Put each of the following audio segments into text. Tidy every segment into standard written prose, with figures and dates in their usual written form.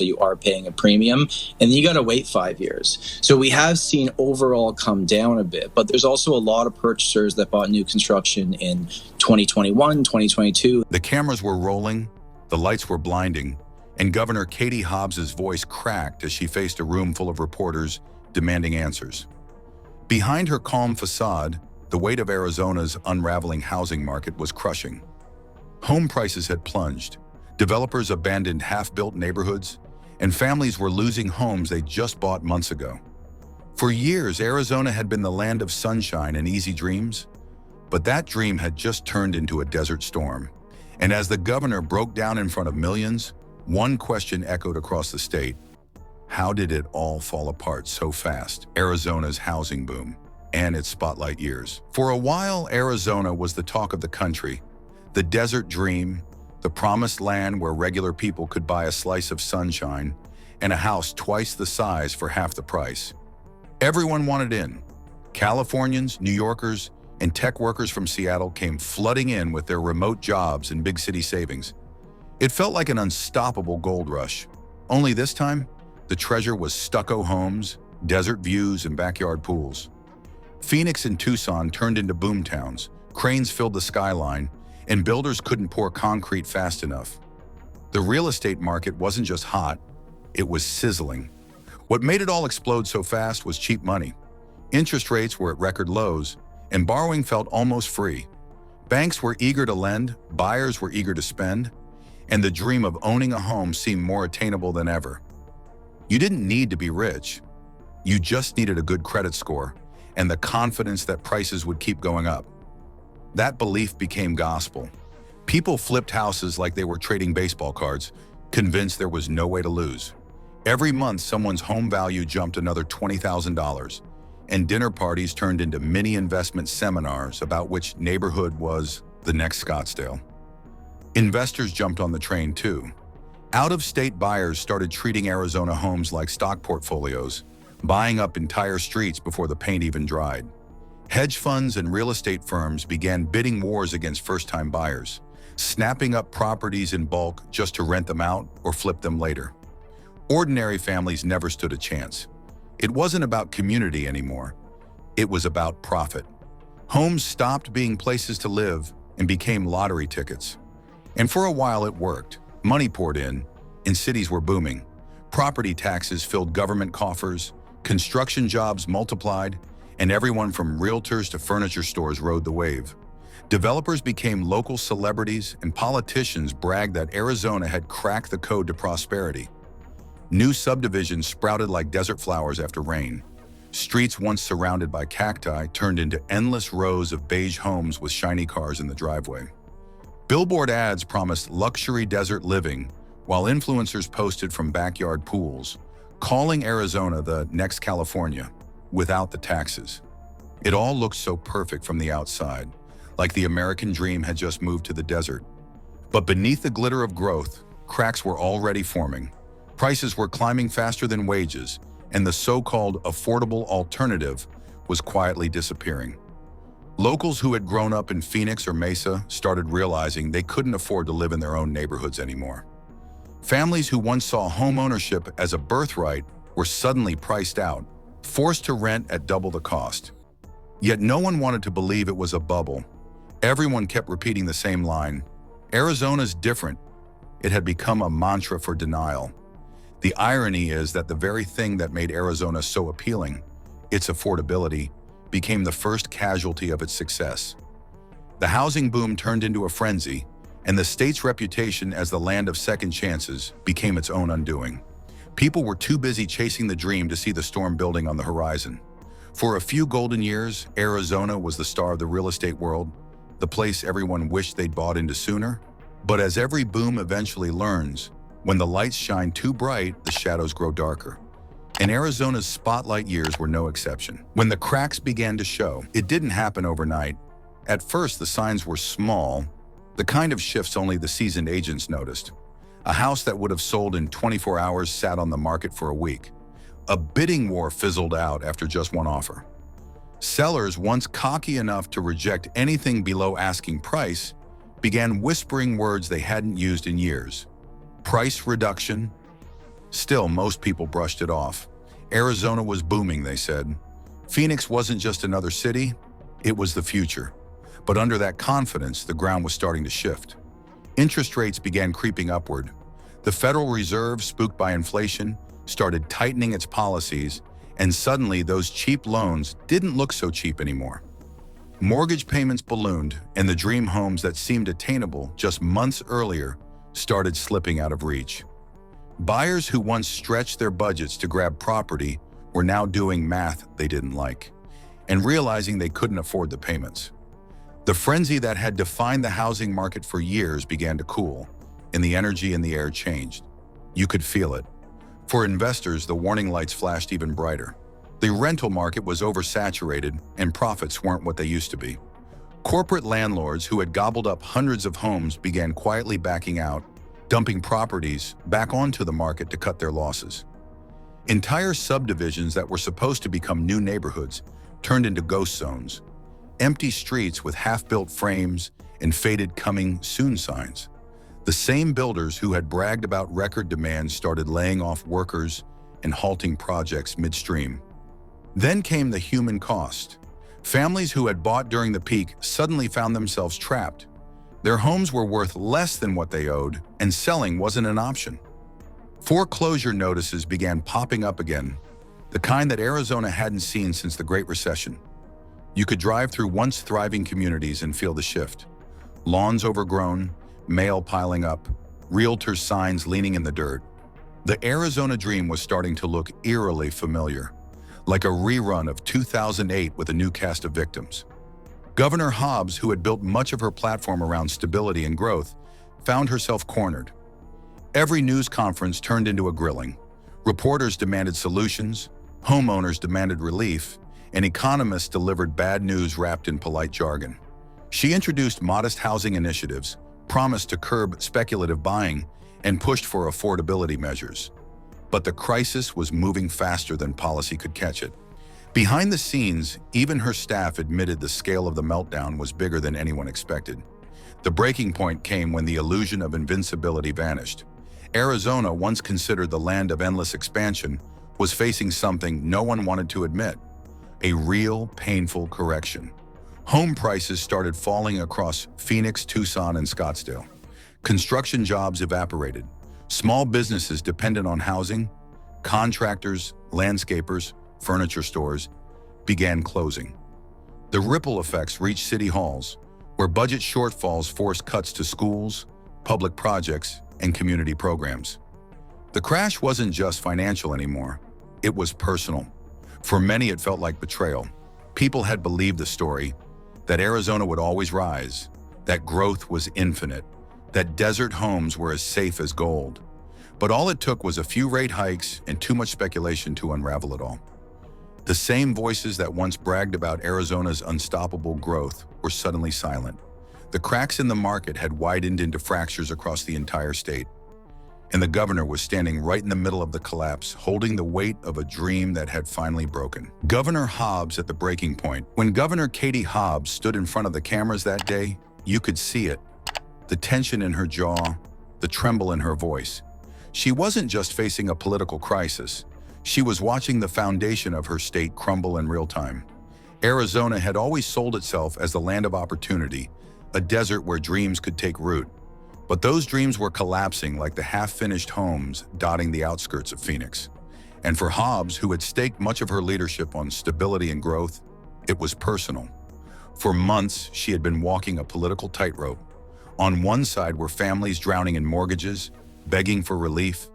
So you are paying a premium, and then you got to wait 5 years. So we have seen overall come down a bit, but there's also a lot of purchasers that bought new construction in 2021, 2022. The cameras were rolling, the lights were blinding, and Governor Katie Hobbs' voice cracked as she faced a room full of reporters demanding answers. Behind her calm facade, the weight of Arizona's unraveling housing market was crushing. Home prices had plunged, developers abandoned half-built neighborhoods, and families were losing homes they just bought months ago. For years, Arizona had been the land of sunshine and easy dreams, but that dream had just turned into a desert storm. And as the governor broke down in front of millions, one question echoed across the state: how did it all fall apart so fast? Arizona's housing boom and its spotlight years. For a while, Arizona was the talk of the country, the desert dream, the promised land where regular people could buy a slice of sunshine and a house twice the size for half the price. Everyone wanted in. Californians, New Yorkers, and tech workers from Seattle came flooding in with their remote jobs and big city savings. It felt like an unstoppable gold rush. Only this time, the treasure was stucco homes, desert views, and backyard pools. Phoenix and Tucson turned into boomtowns, cranes filled the skyline, and builders couldn't pour concrete fast enough. The real estate market wasn't just hot, it was sizzling. What made it all explode so fast was cheap money. Interest rates were at record lows, and borrowing felt almost free. Banks were eager to lend, buyers were eager to spend, and the dream of owning a home seemed more attainable than ever. You didn't need to be rich. You just needed a good credit score and the confidence that prices would keep going up. That belief became gospel. People flipped houses like they were trading baseball cards, convinced there was no way to lose. Every month, someone's home value jumped another $20,000, and dinner parties turned into mini investment seminars about which neighborhood was the next Scottsdale. Investors jumped on the train too. Out-of-state buyers started treating Arizona homes like stock portfolios, buying up entire streets before the paint even dried. Hedge funds and real estate firms began bidding wars against first-time buyers, snapping up properties in bulk just to rent them out or flip them later. Ordinary families never stood a chance. It wasn't about community anymore. It was about profit. Homes stopped being places to live and became lottery tickets. And for a while it worked. Money poured in, and cities were booming. Property taxes filled government coffers, construction jobs multiplied, and everyone from realtors to furniture stores rode the wave. Developers became local celebrities, and politicians bragged that Arizona had cracked the code to prosperity. New subdivisions sprouted like desert flowers after rain. Streets once surrounded by cacti turned into endless rows of beige homes with shiny cars in the driveway. Billboard ads promised luxury desert living, while influencers posted from backyard pools, calling Arizona the next California, without the taxes. It all looked so perfect from the outside, like the American dream had just moved to the desert. But beneath the glitter of growth, cracks were already forming. Prices were climbing faster than wages, and the so-called affordable alternative was quietly disappearing. Locals who had grown up in Phoenix or Mesa started realizing they couldn't afford to live in their own neighborhoods anymore. Families who once saw home ownership as a birthright were suddenly priced out, forced to rent at double the cost. Yet no one wanted to believe it was a bubble. Everyone kept repeating the same line: Arizona's different. It had become a mantra for denial. The irony is that the very thing that made Arizona so appealing, its affordability, became the first casualty of its success. The housing boom turned into a frenzy, and the state's reputation as the land of second chances became its own undoing. People were too busy chasing the dream to see the storm building on the horizon. For a few golden years, Arizona was the star of the real estate world, the place everyone wished they'd bought into sooner. But as every boom eventually learns, when the lights shine too bright, the shadows grow darker. And Arizona's spotlight years were no exception. When the cracks began to show, it didn't happen overnight. At first, the signs were small, the kind of shifts only the seasoned agents noticed. A house that would have sold in 24 hours sat on the market for a week. A bidding war fizzled out after just one offer. Sellers, once cocky enough to reject anything below asking price, began whispering words they hadn't used in years: price reduction, Still, most people brushed it off. Arizona was booming, they said. Phoenix wasn't just another city, it was the future. But under that confidence, the ground was starting to shift. Interest rates began creeping upward. The Federal Reserve, spooked by inflation, started tightening its policies, and suddenly those cheap loans didn't look so cheap anymore. Mortgage payments ballooned, and the dream homes that seemed attainable just months earlier started slipping out of reach. Buyers who once stretched their budgets to grab property were now doing math they didn't like, and realizing they couldn't afford the payments. The frenzy that had defined the housing market for years began to cool, and the energy in the air changed. You could feel it. For investors, the warning lights flashed even brighter. The rental market was oversaturated, and profits weren't what they used to be. Corporate landlords who had gobbled up hundreds of homes began quietly backing out, dumping properties back onto the market to cut their losses. Entire subdivisions that were supposed to become new neighborhoods turned into ghost zones, empty streets with half-built frames and faded "coming soon" signs. The same builders who had bragged about record demand started laying off workers and halting projects midstream. Then came the human cost. Families who had bought during the peak suddenly found themselves trapped. Their homes were worth less than what they owed, and selling wasn't an option. Foreclosure notices began popping up again, the kind that Arizona hadn't seen since the Great Recession. You could drive through once thriving communities and feel the shift. Lawns overgrown, mail piling up, realtors' signs leaning in the dirt. The Arizona dream was starting to look eerily familiar, like a rerun of 2008 with a new cast of victims. Governor Hobbs, who had built much of her platform around stability and growth, found herself cornered. Every news conference turned into a grilling. Reporters demanded solutions, homeowners demanded relief, and economists delivered bad news wrapped in polite jargon. She introduced modest housing initiatives, promised to curb speculative buying, and pushed for affordability measures. But the crisis was moving faster than policy could catch it. Behind the scenes, even her staff admitted the scale of the meltdown was bigger than anyone expected. The breaking point came when the illusion of invincibility vanished. Arizona, once considered the land of endless expansion, was facing something no one wanted to admit: a real, painful correction. Home prices started falling across Phoenix, Tucson, and Scottsdale. Construction jobs evaporated. Small businesses dependent on housing, contractors, landscapers, furniture stores, began closing. The ripple effects reached city halls, where budget shortfalls forced cuts to schools, public projects, and community programs. The crash wasn't just financial anymore, it was personal. For many, it felt like betrayal. People had believed the story, that Arizona would always rise, that growth was infinite, that desert homes were as safe as gold. But all it took was a few rate hikes and too much speculation to unravel it all. The same voices that once bragged about Arizona's unstoppable growth were suddenly silent. The cracks in the market had widened into fractures across the entire state. And the governor was standing right in the middle of the collapse, holding the weight of a dream that had finally broken. Governor Hobbs at the breaking point. When Governor Katie Hobbs stood in front of the cameras that day, you could see it. The tension in her jaw, the tremble in her voice. She wasn't just facing a political crisis. She was watching the foundation of her state crumble in real time. Arizona had always sold itself as the land of opportunity, a desert where dreams could take root. But those dreams were collapsing like the half-finished homes dotting the outskirts of Phoenix. And for Hobbs, who had staked much of her leadership on stability and growth, it was personal. For months, she had been walking a political tightrope. On one side were families drowning in mortgages, begging for relief.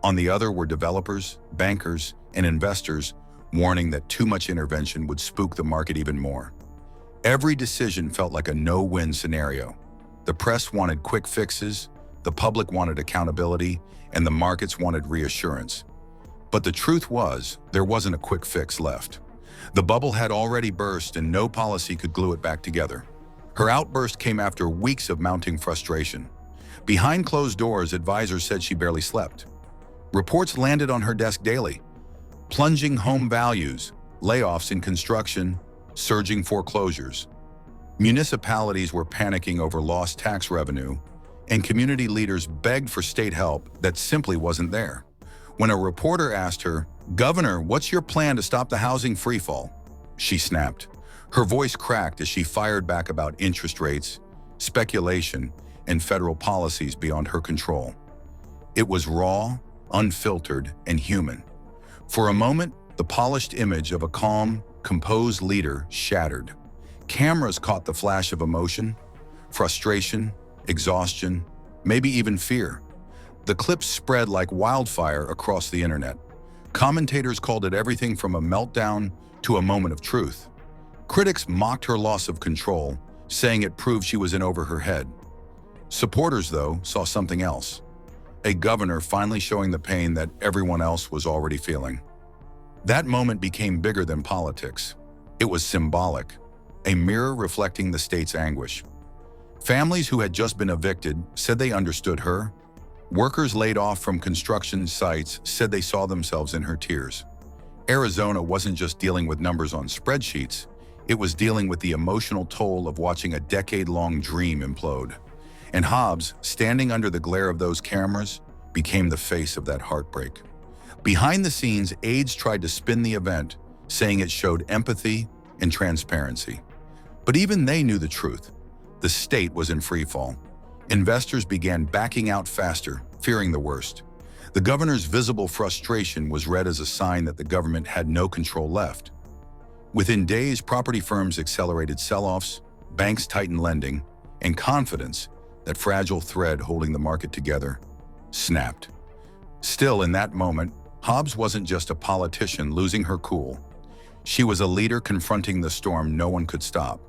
On the other were developers, bankers, and investors warning that too much intervention would spook the market even more. Every decision felt like a no-win scenario. The press wanted quick fixes, the public wanted accountability, and the markets wanted reassurance. But the truth was, there wasn't a quick fix left. The bubble had already burst and no policy could glue it back together. Her outburst came after weeks of mounting frustration. Behind closed doors, advisors said she barely slept. Reports landed on her desk daily. Plunging home values, layoffs in construction, surging foreclosures. Municipalities were panicking over lost tax revenue, and community leaders begged for state help that simply wasn't there. When a reporter asked her, "Governor, what's your plan to stop the housing freefall?" she snapped. Her voice cracked as she fired back about interest rates, speculation, and federal policies beyond her control. It was raw, unfiltered, and human. For a moment, the polished image of a calm, composed leader shattered. Cameras caught the flash of emotion, frustration, exhaustion, maybe even fear. The clips spread like wildfire across the internet. Commentators called it everything from a meltdown to a moment of truth. Critics mocked her loss of control, saying it proved she was in over her head. Supporters, though, saw something else. A governor finally showing the pain that everyone else was already feeling. That moment became bigger than politics. It was symbolic, a mirror reflecting the state's anguish. Families who had just been evicted said they understood her. Workers laid off from construction sites said they saw themselves in her tears. Arizona wasn't just dealing with numbers on spreadsheets, it was dealing with the emotional toll of watching a decade-long dream implode. And Hobbs, standing under the glare of those cameras, became the face of that heartbreak. Behind the scenes, aides tried to spin the event, saying it showed empathy and transparency. But even they knew the truth. The state was in freefall. Investors began backing out faster, fearing the worst. The governor's visible frustration was read as a sign that the government had no control left. Within days, property firms accelerated sell-offs, banks tightened lending, and confidence, that fragile thread holding the market together, snapped. Still, in that moment, Hobbs wasn't just a politician losing her cool. She was a leader confronting the storm no one could stop.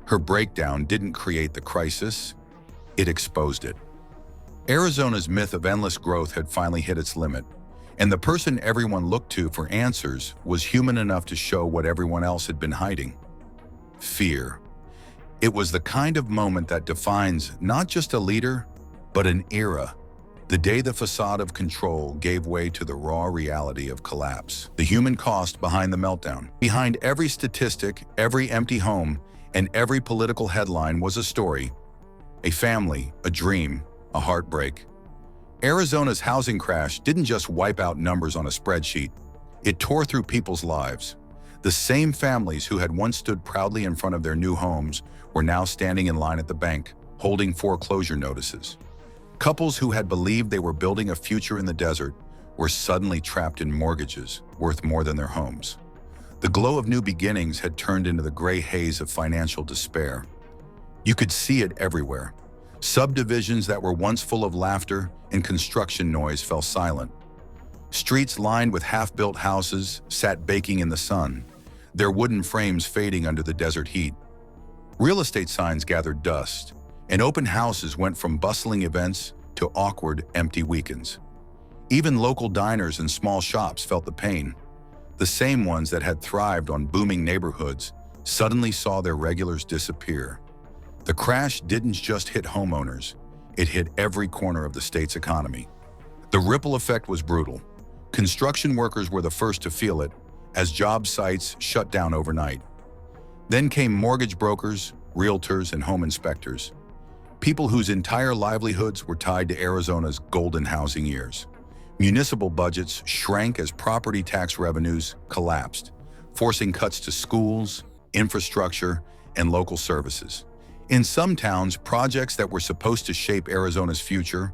Her breakdown didn't create the crisis, it exposed it. Arizona's myth of endless growth had finally hit its limit, and the person everyone looked to for answers was human enough to show what everyone else had been hiding: fear. It was the kind of moment that defines not just a leader, but an era. The day the facade of control gave way to the raw reality of collapse. The human cost behind the meltdown. Behind every statistic, every empty home, and every political headline was a story, a family, a dream, a heartbreak. Arizona's housing crash didn't just wipe out numbers on a spreadsheet. It tore through people's lives. The same families who had once stood proudly in front of their new homes were now standing in line at the bank, holding foreclosure notices. Couples who had believed they were building a future in the desert were suddenly trapped in mortgages worth more than their homes. The glow of new beginnings had turned into the gray haze of financial despair. You could see it everywhere. Subdivisions that were once full of laughter and construction noise fell silent. Streets lined with half-built houses sat baking in the sun, their wooden frames fading under the desert heat. Real estate signs gathered dust, and open houses went from bustling events to awkward, empty weekends. Even local diners and small shops felt the pain. The same ones that had thrived on booming neighborhoods suddenly saw their regulars disappear. The crash didn't just hit homeowners, it hit every corner of the state's economy. The ripple effect was brutal. Construction workers were the first to feel it, as job sites shut down overnight. Then came mortgage brokers, realtors, and home inspectors, people whose entire livelihoods were tied to Arizona's golden housing years. Municipal budgets shrank as property tax revenues collapsed, forcing cuts to schools, infrastructure, and local services. In some towns, projects that were supposed to shape Arizona's future,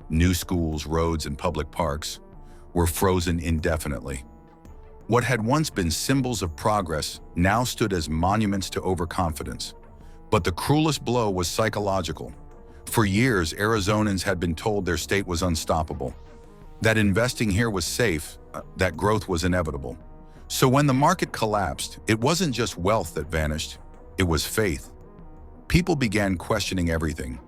new schools, roads, and public parks, were frozen indefinitely. What had once been symbols of progress now stood as monuments to overconfidence. But the cruelest blow was psychological. For years, Arizonans had been told their state was unstoppable, that investing here was safe, that growth was inevitable. So when the market collapsed, it wasn't just wealth that vanished, it was faith. People began questioning everything,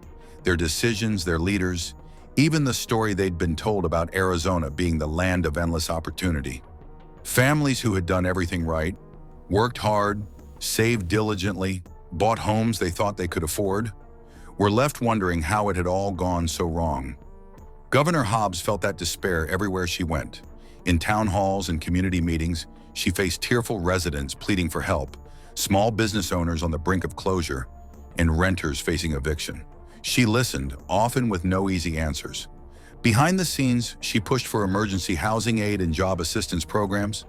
their decisions, their leaders, even the story they'd been told about Arizona being the land of endless opportunity. Families who had done everything right, worked hard, saved diligently, bought homes they thought they could afford, were left wondering how it had all gone so wrong. Governor Hobbs felt that despair everywhere she went. In town halls and community meetings, she faced tearful residents pleading for help, small business owners on the brink of closure, and renters facing eviction. She listened, often with no easy answers. Behind the scenes, she pushed for emergency housing aid and job assistance programs,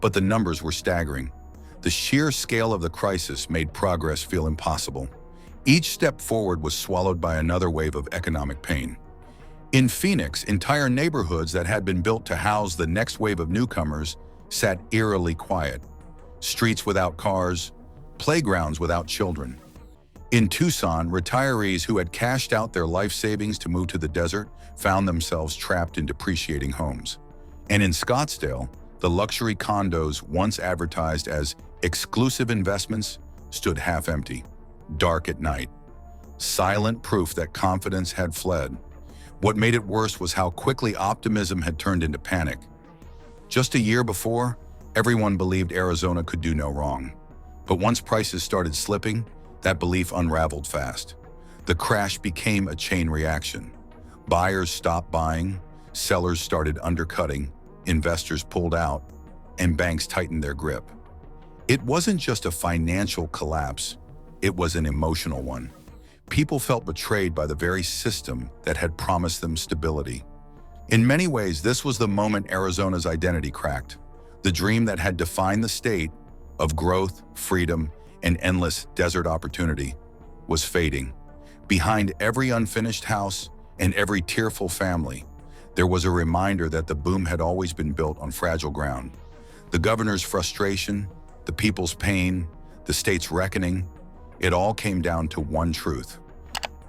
but the numbers were staggering. The sheer scale of the crisis made progress feel impossible. Each step forward was swallowed by another wave of economic pain. In Phoenix, entire neighborhoods that had been built to house the next wave of newcomers sat eerily quiet. Streets without cars, playgrounds without children. In Tucson, retirees who had cashed out their life savings to move to the desert found themselves trapped in depreciating homes. And in Scottsdale, the luxury condos once advertised as exclusive investments stood half empty, dark at night. Silent proof that confidence had fled. What made it worse was how quickly optimism had turned into panic. Just a year before, everyone believed Arizona could do no wrong. But once prices started slipping, that belief unraveled fast. The crash became a chain reaction. Buyers stopped buying, sellers started undercutting, investors pulled out, and banks tightened their grip. It wasn't just a financial collapse, it was an emotional one. People felt betrayed by the very system that had promised them stability. In many ways, this was the moment Arizona's identity cracked. The dream that had defined the state of growth, freedom, and endless desert opportunity was fading. Behind every unfinished house and every tearful family, there was a reminder that the boom had always been built on fragile ground. The governor's frustration, the people's pain, the state's reckoning, it all came down to one truth.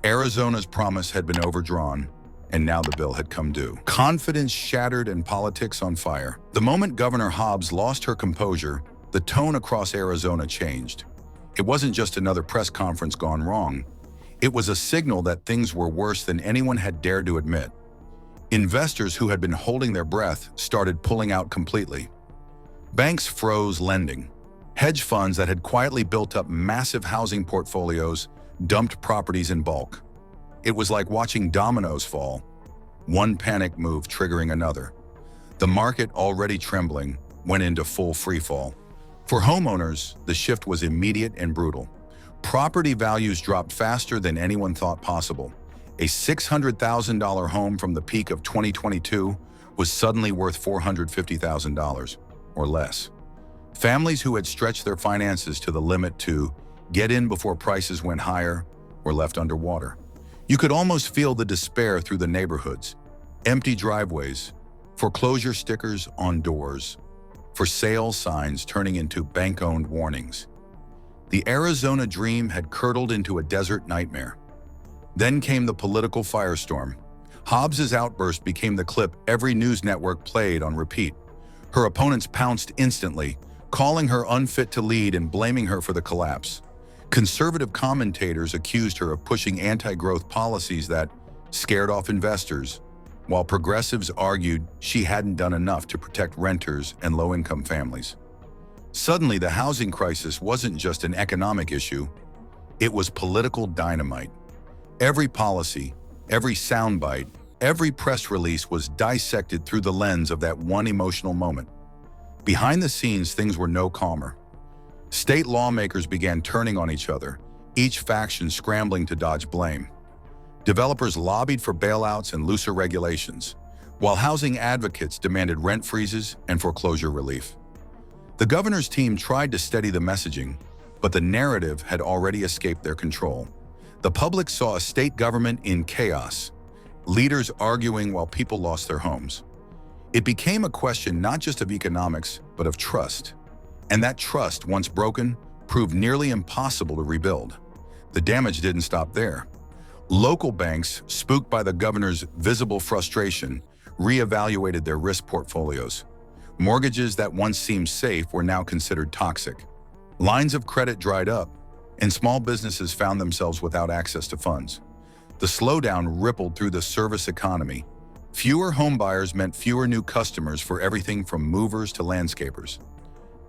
Arizona's promise had been overdrawn, and now the bill had come due. Confidence shattered and politics on fire. The moment Governor Hobbs lost her composure, the tone across Arizona changed. It wasn't just another press conference gone wrong. It was a signal that things were worse than anyone had dared to admit. Investors who had been holding their breath started pulling out completely. Banks froze lending. Hedge funds that had quietly built up massive housing portfolios dumped properties in bulk. It was like watching dominoes fall, one panic move triggering another. The market, already trembling, went into full freefall. For homeowners, the shift was immediate and brutal. Property values dropped faster than anyone thought possible. A $600,000 home from the peak of 2022 was suddenly worth $450,000 or less. Families who had stretched their finances to the limit to get in before prices went higher were left underwater. You could almost feel the despair through the neighborhoods. Empty driveways, foreclosure stickers on doors, for sale signs turning into bank-owned warnings. The Arizona dream had curdled into a desert nightmare. Then came the political firestorm. Hobbs's outburst became the clip every news network played on repeat. Her opponents pounced instantly, calling her unfit to lead and blaming her for the collapse. Conservative commentators accused her of pushing anti-growth policies that scared off investors, while progressives argued she hadn't done enough to protect renters and low-income families. Suddenly, the housing crisis wasn't just an economic issue, it was political dynamite. Every policy, every soundbite, every press release was dissected through the lens of that one emotional moment. Behind the scenes, things were no calmer. State lawmakers began turning on each other, each faction scrambling to dodge blame. Developers lobbied for bailouts and looser regulations, while housing advocates demanded rent freezes and foreclosure relief. The governor's team tried to steady the messaging, but the narrative had already escaped their control. The public saw a state government in chaos, leaders arguing while people lost their homes. It became a question not just of economics, but of trust. And that trust, once broken, proved nearly impossible to rebuild. The damage didn't stop there. Local banks, spooked by the governor's visible frustration, reevaluated their risk portfolios. Mortgages that once seemed safe were now considered toxic. Lines of credit dried up, and small businesses found themselves without access to funds. The slowdown rippled through the service economy. Fewer homebuyers meant fewer new customers for everything from movers to landscapers.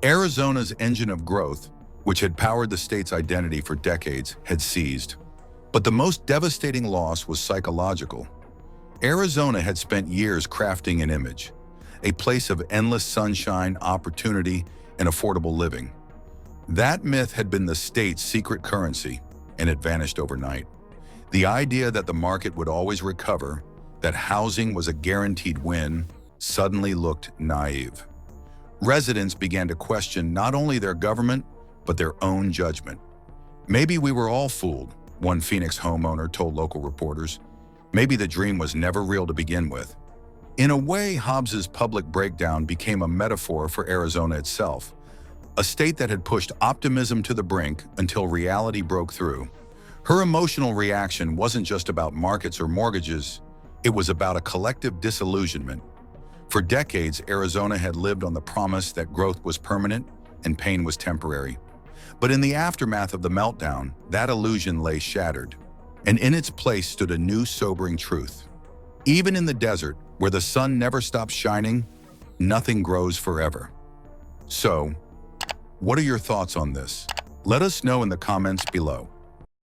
Arizona's engine of growth, which had powered the state's identity for decades, had seized. But the most devastating loss was psychological. Arizona had spent years crafting an image, a place of endless sunshine, opportunity, and affordable living. That myth had been the state's secret currency, and it vanished overnight. The idea that the market would always recover, that housing was a guaranteed win suddenly looked naive. Residents began to question not only their government, but their own judgment. Maybe we were all fooled, one Phoenix homeowner told local reporters. Maybe the dream was never real to begin with. In a way, Hobbs's public breakdown became a metaphor for Arizona itself, a state that had pushed optimism to the brink until reality broke through. Her emotional reaction wasn't just about markets or mortgages, it was about a collective disillusionment. For decades, Arizona had lived on the promise that growth was permanent and pain was temporary. But in the aftermath of the meltdown, that illusion lay shattered, and in its place stood a new sobering truth. Even in the desert, where the sun never stops shining, nothing grows forever. So, what are your thoughts on this? Let us know in the comments below.